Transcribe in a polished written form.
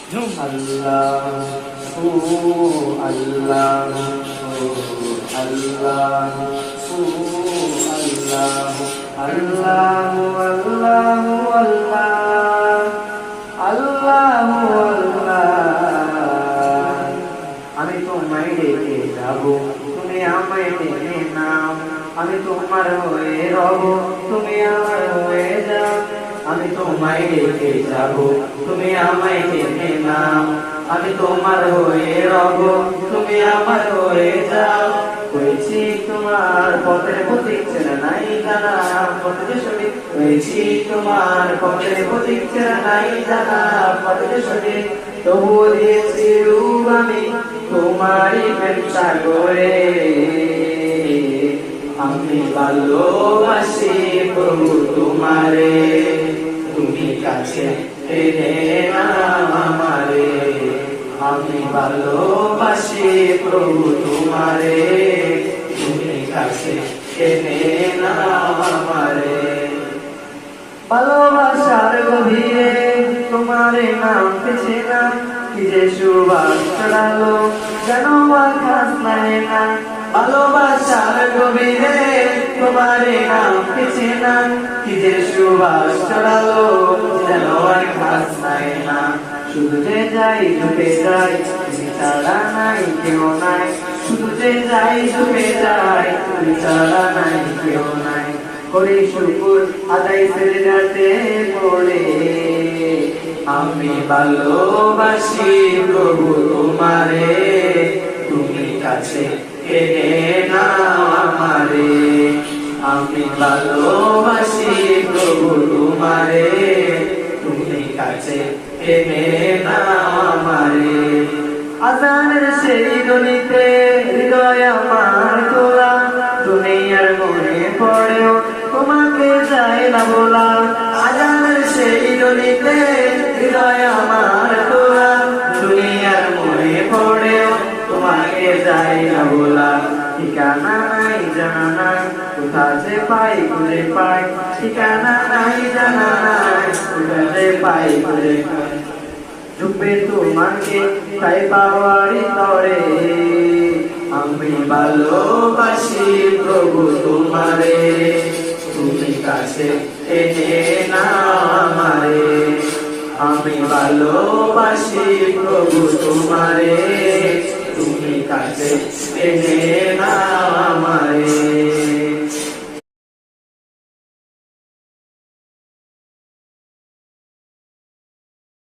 আল্লাহ ও আল্লাহ ও আল্লাহ ও আল্লাহ আল্লাহ আল্লাহ আল্লাহ আল্লাহ আমি তোমায় ডেকে যাব তুমি আমায় ডেকে নাও আমি তোমার হয়ে রব তুমি আমার হয়ে যাও আমি তোমায় ডেকে যাব তুমি আমায় ডেকে নাও আমি তোমার হয়ে রব তুমি আমার হয়ে যাও হয়েছি তোমার পথের প্রতীক চেনা নাই জানা পথের সঠিক হয়েছি তোমার পথের প্রতীক চেনা নাই জানা পথের সঠিক তবুও দিয়েছি রূপ আমি তোমারই প্রেম সাগরে আমি ভালোবাসি প্রভু তোমারে তুমি কাছে টেনে নাও আমারে আমি ভালোবাসি প্রভু তোমারে তুমি কাছে টেনে নাও আমারে ভালোবাসার গভীরে তোমারে নাম পেছে না কি যে সুবাস ছড়ালো যেন আকাশ নাই না ভালোবাসার গভীরে তোমারে নাম পেছে না কি যে সুবাস ছড়ালো যেন আকাশ নাই না শুধু যে যাই ডুবে যাই তুমি ছাড়া নাই কেউ নাই শুধু যে যাই ডুবে যাই তুমি ছাড়া নাই কেউ নাই করে শুকুর আদায় সেজদাতে পড়ে আমি ভালোবাসি প্রভু তোমারে তুমি কাছে টেনে নাও আমারে আমি ভালোবাসি প্রভু তোমারে তুমি কাছে টেনে নাও আমারে আজানের সেই ধ্বনিতে হৃদয় আমার তোলা তুমি আর মনে পড়েও তোমাকে যাই না বলা আজানের সেই ধ্বনিতে হৃদয় আমার তোলা তুমি আর মনে পড়েও তোমাকে যাই না বলা ঠিকানা নাই জানা নাই কোথা যে পাই খুঁজে পাই ঠিকানা নাই জানা নাই কোথা যে পাই খুঁজে পাই ডুবে তোমাকে তাই পাওয়ারি তরে আমি ভালোবাসি প্রভু তোমারে তুমি কাছে টেনে নাও আমারে আমি ভালোবাসি প্রভু তোমারে তুমি কাছে টেনে নাও আমারে